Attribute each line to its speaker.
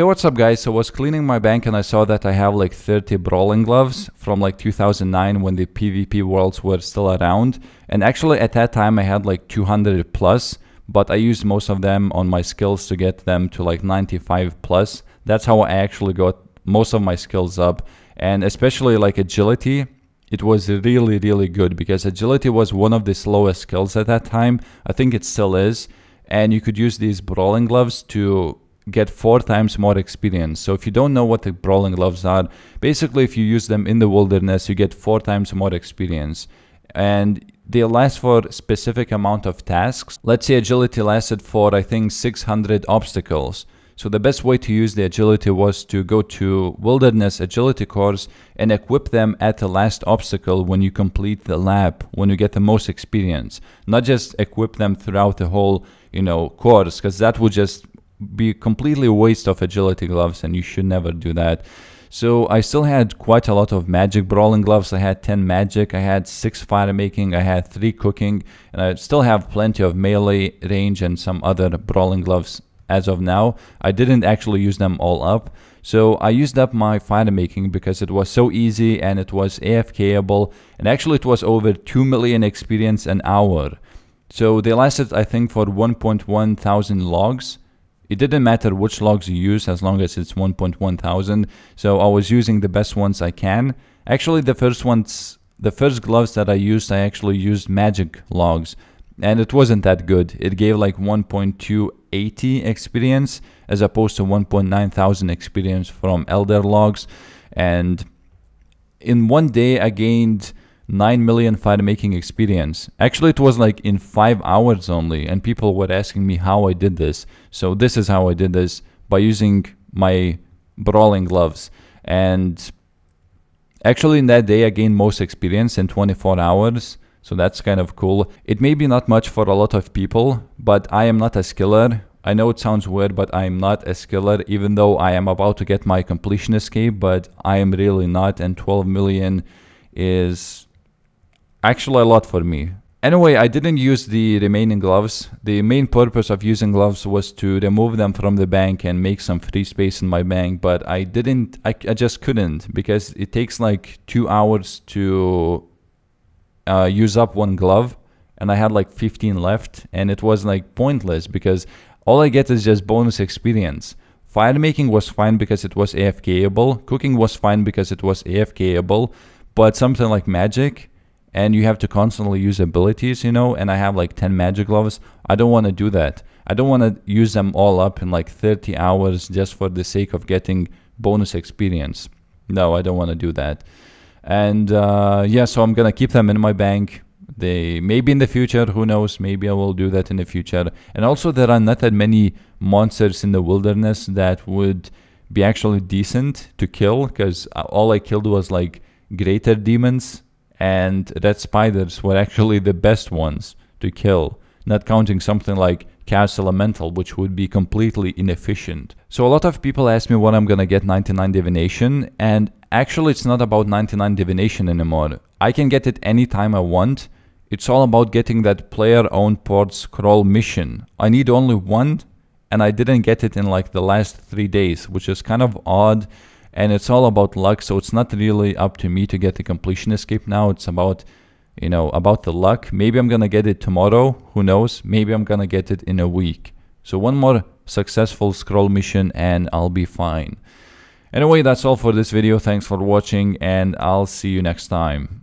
Speaker 1: Hey, what's up guys? So I was cleaning my bank and I saw that I have like 30 Brawling gloves from like 2009 when the PvP worlds were still around. And actually at that time I had like 200 plus, but I used most of them on my skills to get them to like 95 plus. That's how I actually got most of my skills up. And especially like agility, it was really good because agility was one of the slowest skills at that time. I think it still is. And you could use these Brawling gloves to get 4 times more experience. So if you don't know what the Brawling gloves are, basically if you use them in the wilderness, you get 4 times more experience. And they last for a specific amount of tasks. Let's say agility lasted for, I think, 600 obstacles. So the best way to use the agility was to go to wilderness agility course and equip them at the last obstacle when you complete the lap, when you get the most experience. Not just equip them throughout the whole, course, because that would just be completely a waste of agility gloves and you should never do that. So I still had quite a lot of magic Brawling gloves. I had 10 magic, I had 6 fire making, I had 3 cooking, and I still have plenty of melee, range, and some other Brawling gloves as of now. I didn't actually use them all up. So I used up my fire making because it was so easy and it was AFKable, and actually it was over 2 million experience an hour. So they lasted, I think, for 1.1 thousand logs. It didn't matter which logs you use as long as it's 1.1 thousand. So I was using the best ones I can. Actually, the first gloves that I used, I actually used magic logs. And it wasn't that good. It gave like 1.280 experience as opposed to 1.9 thousand experience from Elder logs. And in one day, I gained 9 million fire making experience. Actually, it was like in 5 hours only, and people were asking me how I did this. So this is how I did this, by using my Brawling gloves. And actually in that day I gained most experience in 24 hours. So that's kind of cool. It may be not much for a lot of people, but I am not a skiller. I know it sounds weird, but I am not a skiller, even though I am about to get my completion escape, but I am really not, and 12 million is actually a lot for me. Anyway, I didn't use the remaining gloves. The main purpose of using gloves was to remove them from the bank and make some free space in my bank, but I just couldn't, because it takes like 2 hours to use up one glove, and I had like 15 left, and it was like pointless because all I get is just bonus experience. Fire making was fine because it was AFKable. Cooking was fine because it was AFKable, but something like magic, and you have to constantly use abilities, and I have like 10 magic gloves. I don't want to do that. I don't want to use them all up in like 30 hours just for the sake of getting bonus experience. No, I don't want to do that. And yeah, so I'm gonna keep them in my bank. They maybe in the future, who knows, maybe I will do that in the future. And also there are not that many monsters in the wilderness that would be actually decent to kill, because all I killed was like greater demons, and red spiders were actually the best ones to kill, not counting something like Chaos Elemental, which would be completely inefficient. So a lot of people ask me when I'm gonna get 99 divination, and actually it's not about 99 divination anymore. I can get it anytime I want. It's all about getting that player-owned port scroll mission. I need only one, and I didn't get it in like the last 3 days, which is kind of odd. And it's all about luck, so it's not really up to me to get the completion escape now. It's about, about the luck. Maybe I'm gonna get it tomorrow, who knows? Maybe I'm gonna get it in a week. So one more successful scroll mission and I'll be fine. Anyway, that's all for this video. Thanks for watching, and I'll see you next time.